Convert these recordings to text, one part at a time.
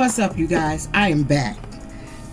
What's up, you guys? I am back.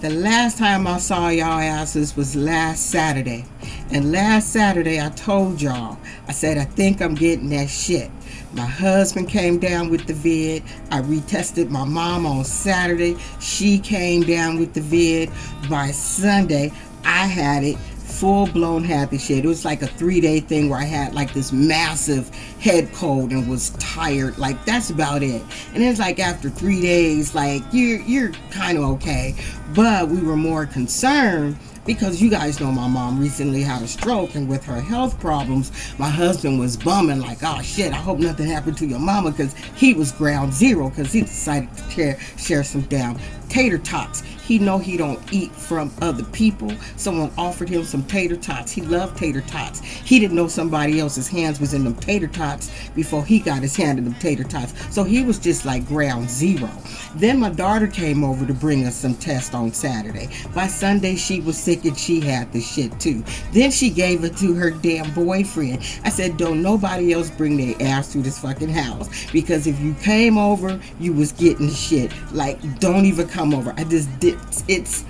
The last time I saw y'all asses was last Saturday. And last Saturday I told y'all, I said I think I'm getting that shit. My husband came down with the vid. I retested my mom on Saturday. She came down with the vid. By Sunday, I had it. Full-blown had the shit. It was like a 3-day thing where I had like this massive head cold and was tired. Like, that's about it. And it's like after 3 days, like you're kind of okay. But we were more concerned because you guys know my mom recently had a stroke, and with her health problems, my husband was bumming like, oh shit, I hope nothing happened to your mama, because he was ground zero because he decided to share some damn tater tots. He know he don't eat from other people. Someone offered him some tater tots. He loved tater tots. He didn't know somebody else's hands was in them tater tots before he got his hand in them tater tots. So he was just like ground zero. Then my daughter came over to bring us some tests on Saturday. By Sunday, she was sick and she had the shit too. Then she gave it to her damn boyfriend. I said, don't nobody else bring their ass to this fucking house, because if you came over, you was getting shit. Like, don't even come over. I just did. It's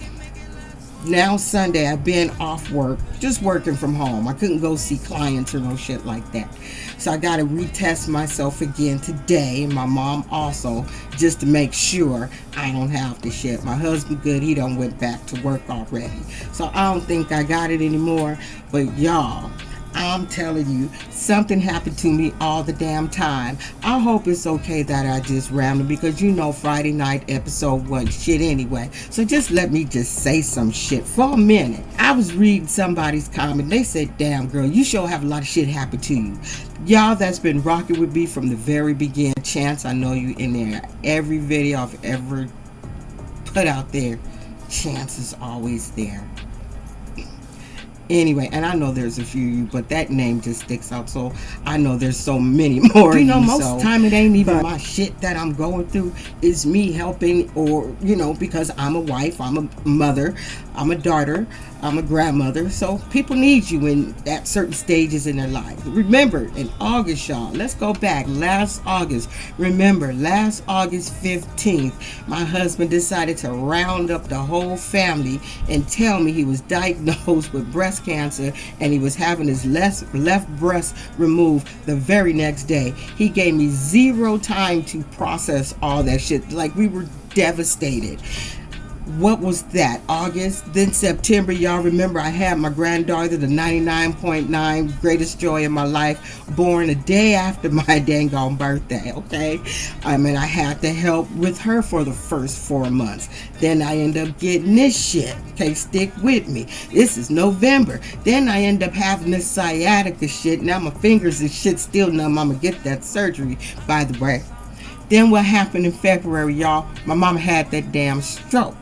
now Sunday. I've been off work, just working from home. I couldn't go see clients or no shit like that. So I got to retest myself again today, and my mom also, just to make sure I don't have the shit. My husband good, he done went back to work already. So I don't think I got it anymore. But y'all, I'm telling you, something happened to me all the damn time. I hope it's okay that I just rambled, because you know Friday night episode wasn't shit anyway. So just let me just say some shit for a minute. I was reading somebody's comment. They said, damn girl, you sure have a lot of shit happen to you. Y'all that's been rocking with me from the very beginning. Chance, I know you in there. Every video I've ever put out there, Chance is always there. Anyway, and I know there's a few of you, but that name just sticks out, so I know there's so many more. You know, most of the time it ain't even my shit that I'm going through. It's me helping, or, you know, because I'm a wife, I'm a mother, I'm a daughter, I'm a grandmother, so people need you in at certain stages in their life. Remember, in August, y'all, let's go back, last August, remember, last August 15th, my husband decided to round up the whole family and tell me he was diagnosed with breast cancer and he was having his left breast removed the very next day. He gave me zero time to process all that shit. Like, we were devastated. What was that? August? Then September, y'all remember I had my granddaughter, the 99.9 greatest joy in my life, born a day after my dang on birthday, okay? I mean, I had to help with her for the first 4 months. Then I end up getting this shit, okay? Stick with me. This is November. Then I end up having this sciatica shit. Now my fingers and shit still numb. I'm gonna get that surgery, by the way. Then what happened in February, y'all? My mama had that damn stroke.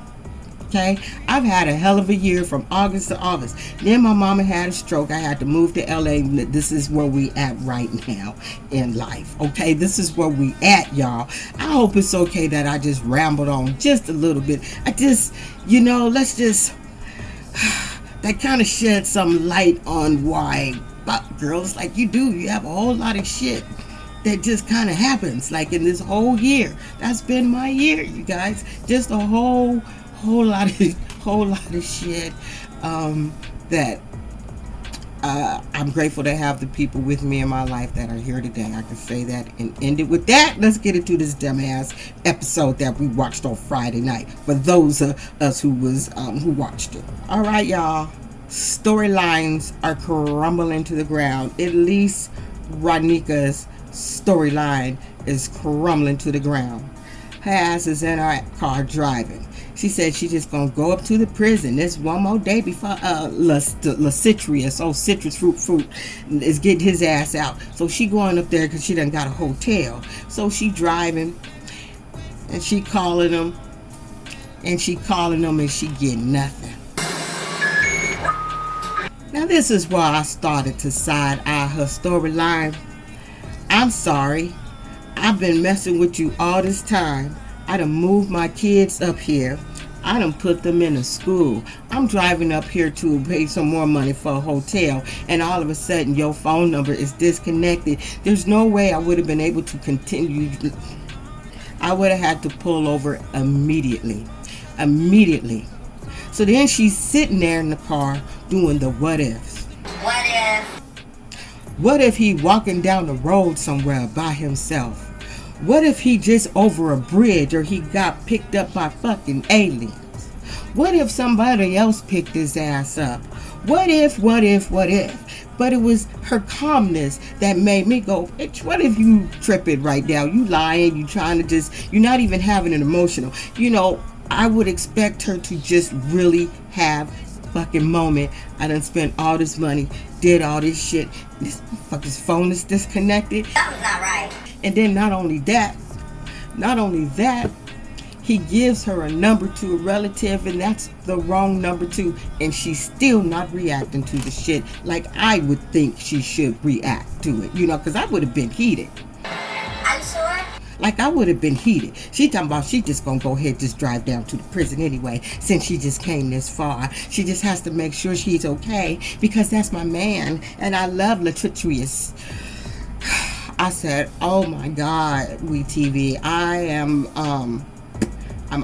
Okay, I've had a hell of a year from August to August. Then my mama had a stroke. I had to move to LA. This is where we at right now in life. Okay, this is where we at, y'all. I hope it's okay that I just rambled on just a little bit. I just, you know, let's just, that kind of shed some light on why girls like you do. You have a whole lot of shit that just kind of happens, like in this whole year. That's been my year, you guys. Just a whole lot of shit that I'm grateful to have the people with me in my life that are here today. I can say that and end it with that. Let's get into this dumbass episode that we watched on Friday night, for those of us who watched it. All right, y'all, storylines are crumbling to the ground. At least Rodnika's storyline is crumbling to the ground. Her ass is in her car driving. She said she just gonna go up to the prison. There's one more day before citrus fruit is getting his ass out. So she going up there because she done got a hotel. So she driving and she calling them and she getting nothing. Now this is why I started to side eye her storyline. I'm sorry. I've been messing with you all this time. I done moved my kids up here. I done put them in a school. I'm driving up here to pay some more money for a hotel, and all of a sudden your phone number is disconnected. There's no way I would have been able to continue. I would have had to pull over immediately. Immediately. So then she's sitting there in the car doing the what ifs. What if? What if he walking down the road somewhere by himself? What if he just over a bridge, or he got picked up by fucking aliens? What if somebody else picked his ass up? What if? But it was her calmness that made me go, bitch, what if you tripping right now? You lying, you trying to you're not even having an emotional. I would expect her to just really have a fucking moment. I done spent all this money, did all this shit. This fucking phone is disconnected. That was not right. And then not only that, he gives her a number to a relative, and that's the wrong number too, and she's still not reacting to the shit like I would think she should react to it, because I would have been heated. I'm sure. Like I would have been heated. She talking about she just gonna go ahead, just drive down to the prison anyway, since she just came this far. She just has to make sure she's okay, because that's my man, and I love Latritrius. I said, oh my God, WETV, I'm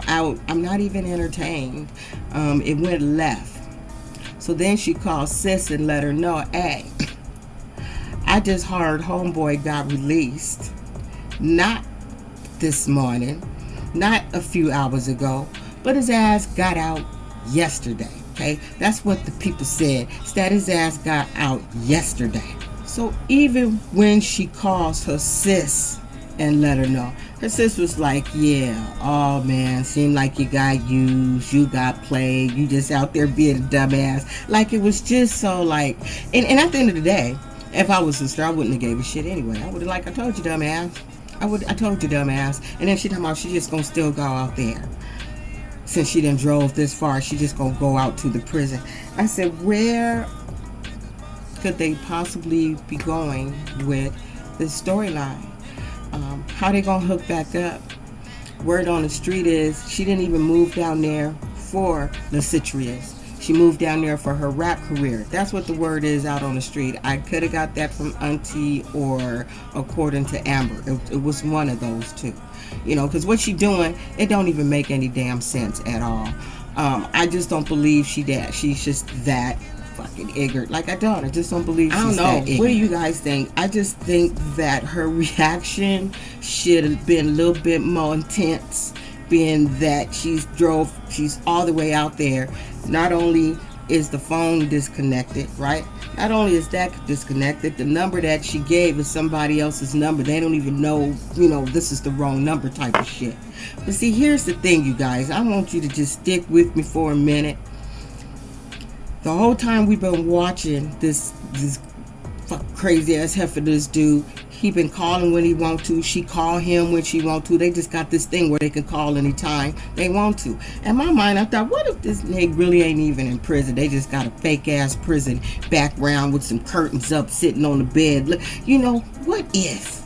out. I'm not even entertained. It went left. So then she called sis and let her know, hey, I just heard homeboy got released. Not this morning, not a few hours ago, but his ass got out yesterday. Okay, that's what the people said. That his ass got out yesterday. So even when she calls her sis and let her know, her sis was like, yeah, oh man, seemed like you got used, you got played, you just out there being a dumbass. Like it was just so like, and at the end of the day, if I was a sister, I wouldn't have gave a shit anyway. I would have I told you, dumbass. I told you, dumbass. And then she talking about she just gonna still go out there. Since she done drove this far, she just gonna go out to the prison. I said, where could they possibly be going with this storyline? How they gonna hook back up? Word on the street is she didn't even move down there for Latritrius. She moved down there for her rap career. That's what the word is out on the street. I could have got that from Auntie or according to Amber. It was one of those two. Because what she doing, it don't even make any damn sense at all. I just don't believe she did. She's just that fucking ignorant. I just don't believe she's that ignorant. What do you guys think? I just think that her reaction should have been a little bit more intense, being that she's all the way out there. Not only is the phone disconnected, right? Not only is that disconnected, the number that she gave is somebody else's number. They don't even know, this is the wrong number type of shit. But see, here's the thing, you guys. I want you to just stick with me for a minute. The whole time we've been watching this crazy ass heifer, this dude, he been calling when he want to. She call him when she want to. They just got this thing where they can call anytime they want to. In my mind, I thought, what if this nigga really ain't even in prison? They just got a fake ass prison background with some curtains up, sitting on the bed. What if?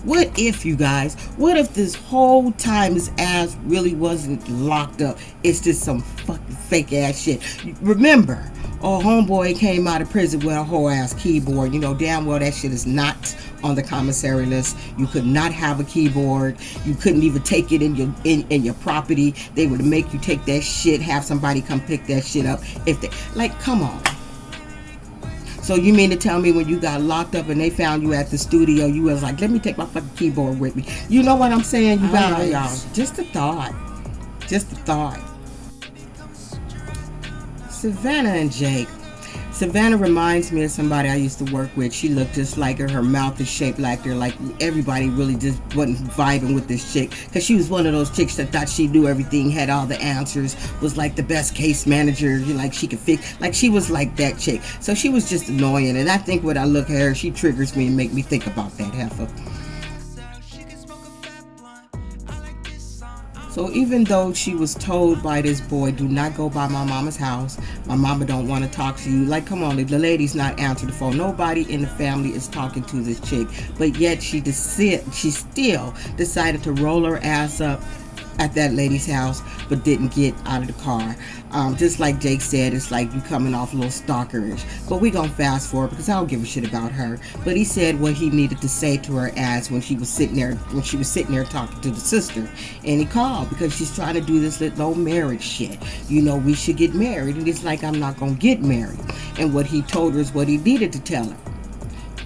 What if, you guys? What if this whole time his ass really wasn't locked up? It's just some fucking fake ass shit. Remember, homeboy came out of prison with a whole ass keyboard. Damn well that shit is not on the commissary list. You could not have a keyboard. You couldn't even take it in your property. They would make you take that shit, have somebody come pick that shit up. Come on. So you mean to tell me when you got locked up and they found you at the studio, you was like, let me take my fucking keyboard with me? You know what I'm saying, you guys? Y'all. Just a thought. Savannah and Jake. Savannah reminds me of somebody I used to work with. She looked just like her. Her mouth is shaped like her. Like everybody really just wasn't vibing with this chick. Because she was one of those chicks that thought she knew everything, had all the answers, was like the best case manager. She could fix. She was like that chick. So she was just annoying. And I think when I look at her, she triggers me and make me think about that heifer. So even though she was told by this boy, do not go by my mama's house, my mama don't want to talk to you. Come on, the lady's not answering the phone. Nobody in the family is talking to this chick. But yet she still decided to roll her ass up at that lady's house, but didn't get out of the car. Just like Jake said, it's like you coming off a little stalkerish. But we gonna fast forward because I don't give a shit about her. But he said what he needed to say to her as when she was sitting there talking to the sister, and he called because she's trying to do this little marriage shit. You know, we should get married, and it's like, I'm not gonna get married. And what he told her is what he needed to tell her.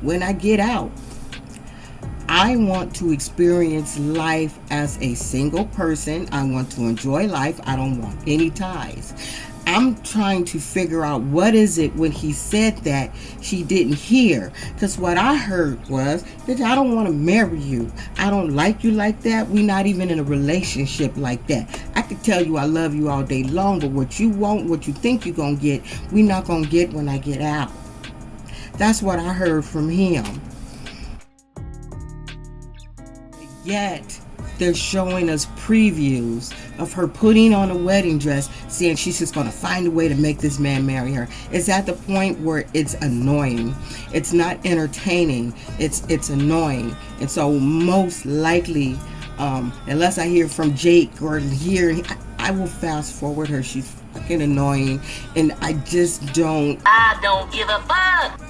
When I get out, I want to experience life as a single person. I want to enjoy life. I don't want any ties. I'm trying to figure out what is it when he said that she didn't hear. Because what I heard was, bitch, I don't want to marry you. I don't like you like that. We're not even in a relationship like that. I could tell you I love you all day long, but what you want, what you think you're going to get, we're not going to get when I get out. That's what I heard from him. Yet, they're showing us previews of her putting on a wedding dress, saying she's just going to find a way to make this man marry her. It's at the point where it's annoying. It's not entertaining. It's annoying. And so most likely, unless I hear from Jake or hear, I will fast forward her. She's fucking annoying. And I don't give a fuck.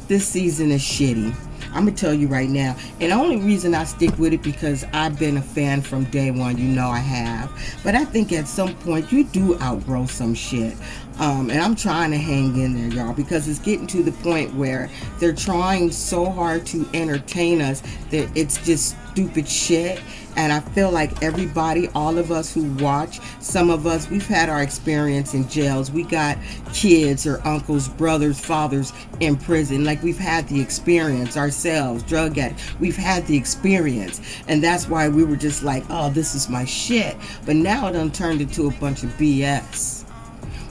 This season is shitty. I'm going to tell you right now. And the only reason I stick with it because I've been a fan from day one. You know I have. But I think at some point you do outgrow some shit. And I'm trying to hang in there, y'all, because it's getting to the point where they're trying so hard to entertain us that it's just stupid shit. And I feel like everybody, all of us who watch, some of us, we've had our experience in jails. We got kids or uncles, brothers, fathers in prison. Like, we've had the experience ourselves, drug addicts. We've had the experience. And that's why we were just like, oh, this is my shit. But now it done turned into a bunch of BS,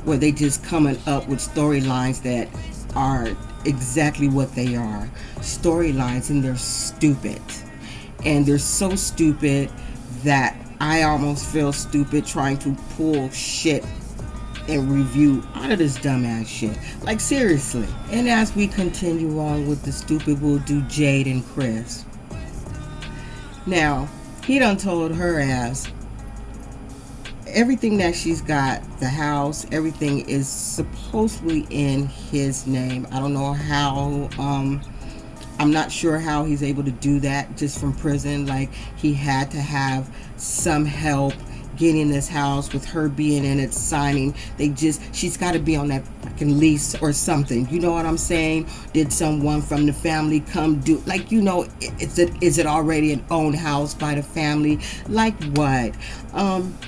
where they just coming up with storylines that are exactly what they are. Storylines, and they're stupid. And they're so stupid that I almost feel stupid trying to pull shit and review out of this dumbass shit. Like, seriously. And as we continue on with the stupid, we'll do Jade and Chris. Now, he done told her ass everything that she's got, the house, everything is supposedly in his name. I don't know how, I'm not sure how he's able to do that just from prison. Like, he had to have some help getting this house with her being in it, signing. She's got to be on that fucking lease or something. You know what I'm saying? Did someone from the family come do, like, you know, is it already an owned house by the family? Like what?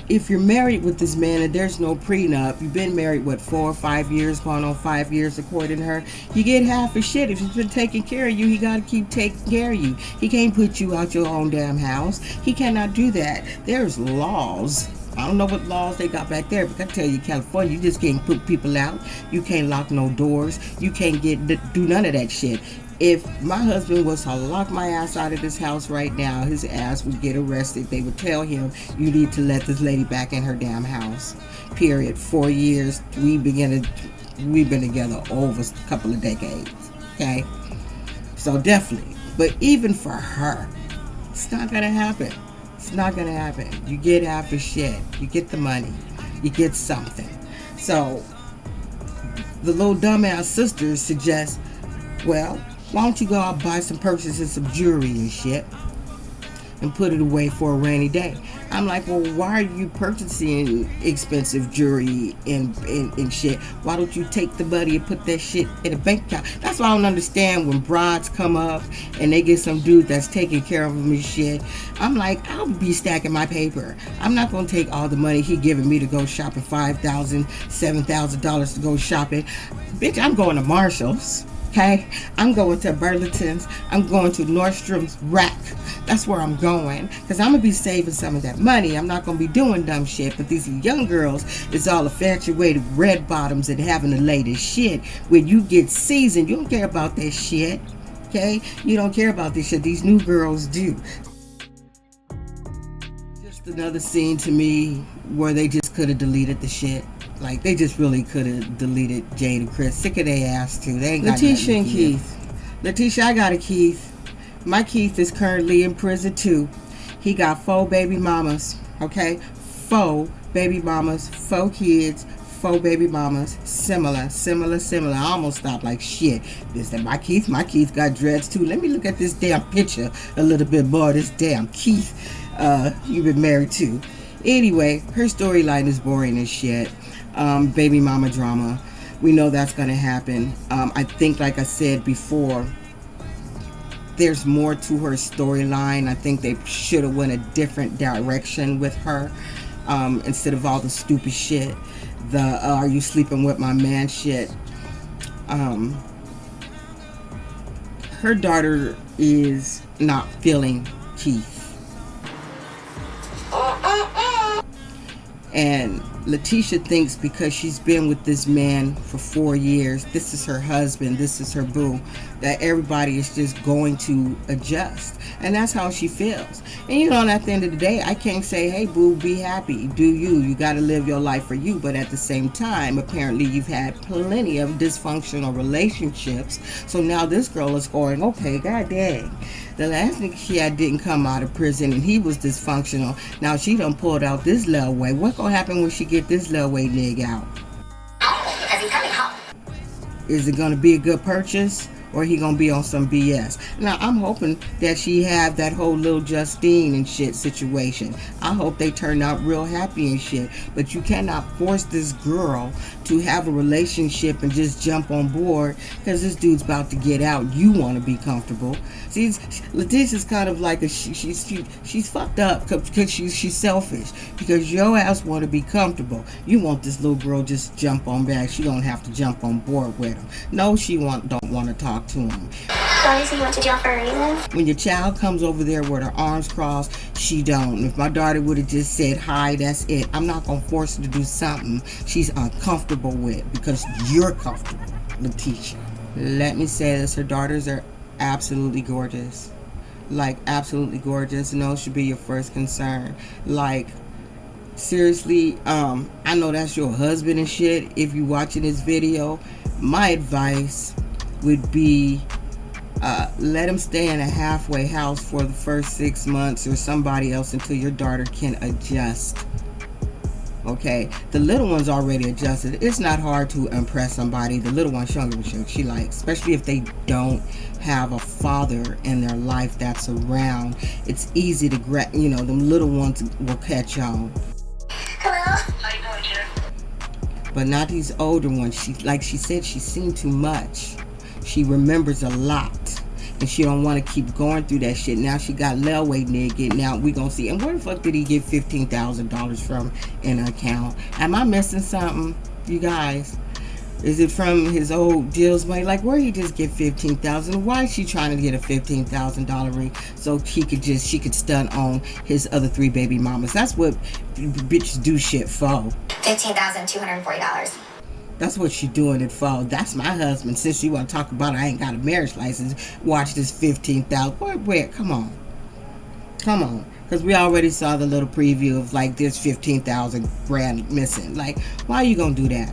If you're married with this man and there's no prenup, you've been married, what, 4 or 5 years, going on 5 years according to her, you get half his shit. If he's been taking care of you, he got to keep taking care of you. He can't put you out your own damn house. He cannot do that. There's laws. I don't know what laws they got back there, but I tell you, California, you just can't put people out. You can't lock no doors. You can't do none of that shit. If my husband was to lock my ass out of this house right now, his ass would get arrested. They would tell him, you need to let this lady back in her damn house. Period. 4 years. We've been together over a couple of decades. Okay? So definitely. But even for her, it's not going to happen. It's not going to happen. You get half the shit. You get the money. You get something. So the little dumbass sister suggests, well, why don't you go out and buy some purses and some jewelry and shit and put it away for a rainy day? I'm like, well, why are you purchasing expensive jewelry and shit? Why don't you take the money and put that shit in a bank account? That's why I don't understand when brides come up and they get some dude that's taking care of them and shit. I'm like, I'll be stacking my paper. I'm not going to take all the money he giving me to go shopping, $5,000, $7,000 to go shopping. Bitch, I'm going to Marshall's. Okay, I'm going to Burlington's. I'm going to Nordstrom's Rack. That's where I'm going, because I'm going to be saving some of that money. I'm not going to be doing dumb shit. But these young girls is all infatuated with red bottoms and having the latest shit. When you get seasoned, you don't care about that shit. Okay, you don't care about this shit. These new girls do. Just another scene to me where they just could have deleted the shit. Like, they just really could have deleted Jade and Chris. Sick of their ass, too. They ain't got Letitia and Keith. Letitia, I got a Keith. My Keith is currently in prison, too. He got 4 baby mamas. Okay, 4 baby mamas, 4 kids, 4 baby mamas, similar. I almost stopped like shit. This that my Keith got dreads too. Let me look at this damn picture a little bit more. This damn Keith you've been married to. Anyway, her storyline is boring as shit. Baby mama drama. We know that's gonna happen. I think, like I said before, there's more to her storyline. I think they should have went a different direction with her, instead of all the stupid shit. The are you sleeping with my man shit. Her daughter is not feeling Keith. And Letitia thinks because she's been with this man for 4 years, this is her husband, this is her boo, that everybody is just going to adjust. And that's how she feels. And you know, and at the end of the day, I can't say, hey boo, be happy, do you got to live your life for you. But at the same time, apparently you've had plenty of dysfunctional relationships. So now this girl is going, okay, god dang, the last nigga she had didn't come out of prison and he was dysfunctional. Now she done pulled out this little way. What gonna happen when she get this little way nigga out? Because he's coming home. Is it gonna be a good purchase? Or he gonna be on some BS? Now I'm hoping that she have that whole little Justine and shit situation. I hope they turn out real happy and shit. But you cannot force this girl to have a relationship and just jump on board because this dude's about to get out. You want to be comfortable. See, Letitia's kind of like she's fucked up because she's selfish. Because your ass want to be comfortable. You want this little girl just jump on back. She don't have to jump on board with him. No, she don't want to talk to him. Obviously you went to jail for a reason. When your child comes over there with her arms crossed, she don't. If my daughter would have just said hi, that's it. I'm not gonna force her to do something she's uncomfortable with because you're comfortable, Letitia. Let me say this, her daughters are absolutely gorgeous. Like, absolutely gorgeous. And those should be your first concern. Like, seriously, I know that's your husband and shit. If you're watching this video, my advice would be let him stay in a halfway house for the first 6 months or somebody else until your daughter can adjust. Okay, the little one's already adjusted. It's not hard to impress somebody. The little one, she likes, especially if they don't have a father in their life that's around. It's easy to them little ones will catch on. Hello? How you doing, Jeff? But not these older ones. Like she said, she's seen too much. She remembers a lot. And she don't want to keep going through that shit. Now she got Lelway nigga. Now we gonna see. And where the fuck did he get $15,000 from in an account? Am I missing something, you guys? Is it from his old deals money? Like, where he just get $15,000? Why is she trying to get a $15,000 ring so she could stun on his other 3 baby mamas? That's what bitches do shit for. $15,240. That's what she doing it for. That's my husband. Since you want to talk about it, I ain't got a marriage license. Watch this $15,000. Where? Come on. Because we already saw the little preview of like this 15,000 grand missing. Like, why are you gonna do that?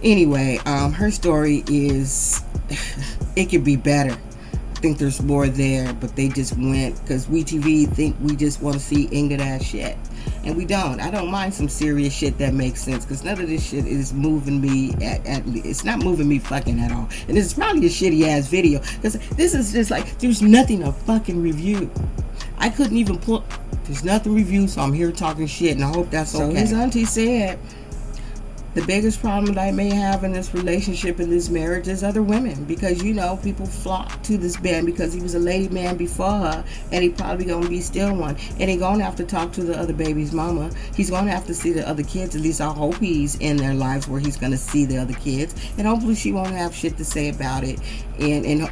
Anyway, her story is, it could be better. I think there's more there, but they just went because WETV think we just want to see ignorant ass shit. And we don't. I don't mind some serious shit that makes sense because none of this shit is moving me it's not moving me fucking at all. And this is probably a shitty ass video because this is just like, there's nothing to fucking review. I couldn't even pull, there's nothing to review, so I'm here talking shit and I hope that's okay. So his auntie said, the biggest problem that I may have in this relationship, in this marriage, is other women. Because, people flock to this man because he was a lady man before her. And he probably going to be still one. And he going to have to talk to the other baby's mama. He's going to have to see the other kids. At least I hope he's in their lives where he's going to see the other kids. And hopefully she won't have shit to say about it. And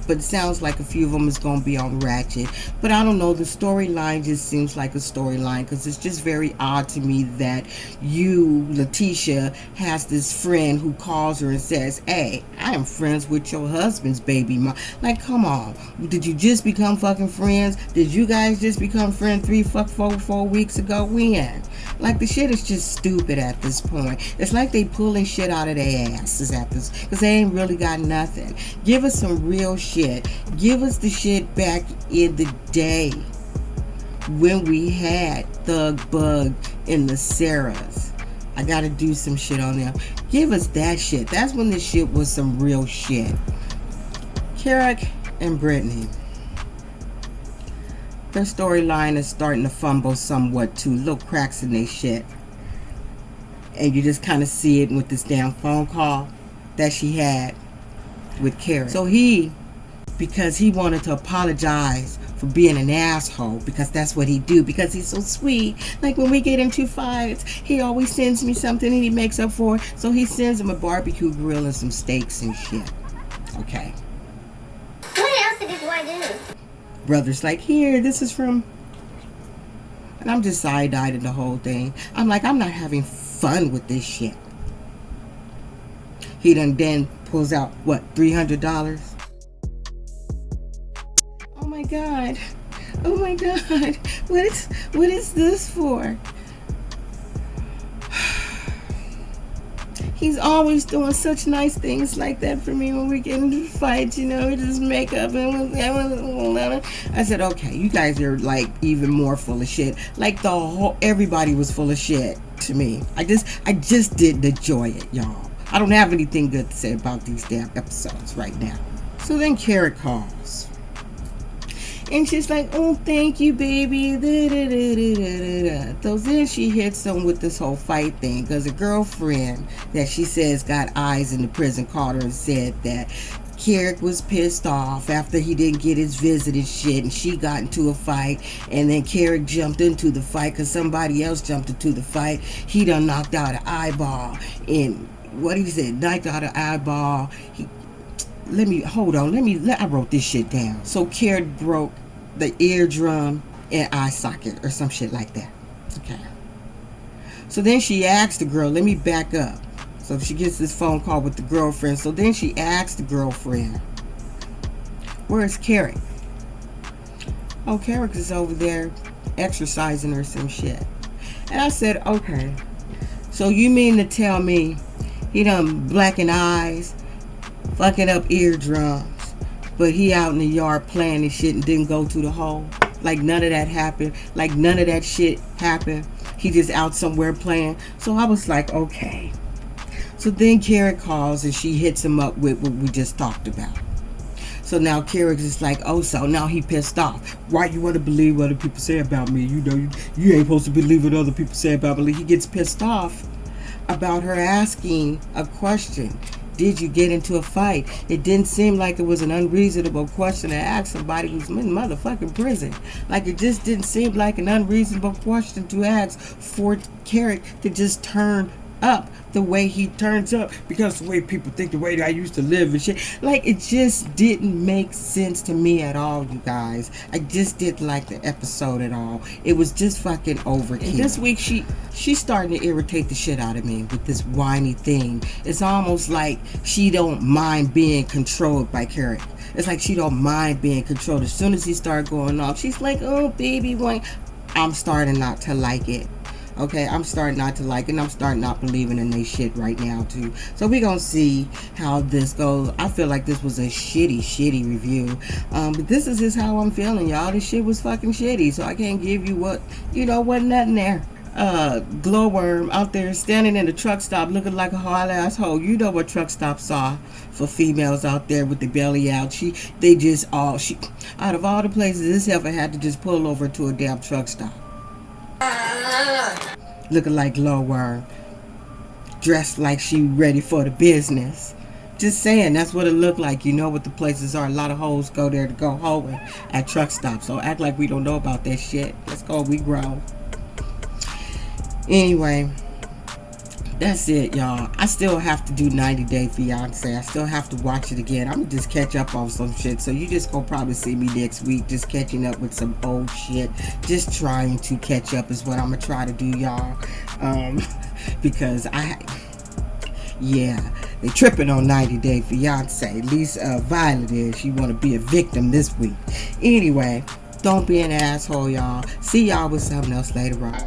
but it sounds like a few of them is going to be on ratchet. But I don't know. The storyline just seems like a storyline. Because it's just very odd to me that you, Letitia, has this friend who calls her and says, hey, I am friends with your husband's baby mom. Like, come on. Did you just become fucking friends? Did you guys just become friends 4 weeks ago? When? Like, the shit is just stupid at this point. It's like they pulling shit out of their asses at this, because they ain't really got nothing. Give us some real shit. Give us the shit back in the day when we had Thug Bug in the Sarahs. I gotta do some shit on them. Give us that shit. That's when the shit was some real shit. Carrick and Brittany. Their storyline is starting to fumble somewhat too. Little cracks in their shit. And you just kind of see it with this damn phone call that she had with Carrick. So because he wanted to apologize for being an asshole, because that's what he do, because he's so sweet. Like when we get into fights, he always sends me something and he makes up for it. So he sends him a barbecue grill and some steaks and shit. Okay. What else did this boy do? Brother's like, here, this is from... And I'm just side-eyed in the whole thing. I'm like, I'm not having fun with this shit. He then pulls out, what, $300? Oh my God. Oh my God. What is this for? He's always doing such nice things like that for me when we get into fights, you know, just make up and I said, okay, you guys are like even more full of shit. Like everybody was full of shit to me. I just didn't enjoy it, y'all. I don't have anything good to say about these damn episodes right now. So then Carrick calls. And she's like, oh, thank you, baby. So then she hits him with this whole fight thing. Because a girlfriend that she says got eyes in the prison called her and said that Carrick was pissed off after he didn't get his visit and shit. And she got into a fight. And then Carrick jumped into the fight because somebody else jumped into the fight. He done knocked out an eyeball. And what he said, knocked out an eyeball. I wrote this shit down. So Carrick broke the eardrum and eye socket or some shit like that. Okay. So then she asked the girl, let me back up. So she gets this phone call with the girlfriend. So then she asked the girlfriend, where's Carrick? Oh, Carrick is over there exercising or some shit. And I said, okay. So you mean to tell me he done blackened eyes, fucking up eardrums, but he out in the yard playing and shit and didn't go to the hole? Like none of that happened. Like none of that shit happened. He just out somewhere playing. So I was like, okay. So then Carrick calls and she hits him up with what we just talked about. So now Carrick is like, oh, so now he pissed off. Why you want to believe what other people say about me? You know, you ain't supposed to believe what other people say about me. He gets pissed off about her asking a question. Did you get into a fight? It didn't seem like it was an unreasonable question to ask somebody who's in motherfucking prison. Like it just didn't seem like an unreasonable question to ask for Carrick to just turn up the way he turns up because the way people think, the way I used to live and shit. Like it just didn't make sense to me at all, you guys. I just didn't like the episode at all. It was just fucking overkill. And this week she's starting to irritate the shit out of me with this whiny thing. It's almost like she don't mind being controlled by Carrick. It's like she don't mind being controlled. As soon as he started going off, she's like, oh baby boy. I'm starting not to like it. Okay, I'm starting not to like it, and I'm starting not believing in they shit right now too. So we gonna see how this goes. I feel like this was a shitty review. But this is just how I'm feeling, y'all. This shit was fucking shitty. So I can't give you wasn't nothing there. Glowworm out there standing in the truck stop looking like a hard asshole. You know what truck stops are for females out there with the belly out. Out of all the places, this heifer had to just pull over to a damn truck stop. Looking like Glowworm, dressed like she ready for the business. Just saying, that's what it looked like. You know what the places are. A lot of hoes go there to go hoeing at truck stops. So act like we don't know about that shit. Let's go, we grow. Anyway, that's it, y'all. I still have to do 90 Day Fiance. I still have to watch it again. I'm gonna just catch up on some shit. So you just gonna probably see me next week, just catching up with some old shit. Just trying to catch up is what I'm gonna try to do, y'all. Because they tripping on 90 Day Fiance. At least Violet is. She wanna be a victim this week. Anyway, don't be an asshole, y'all. See y'all with something else later on.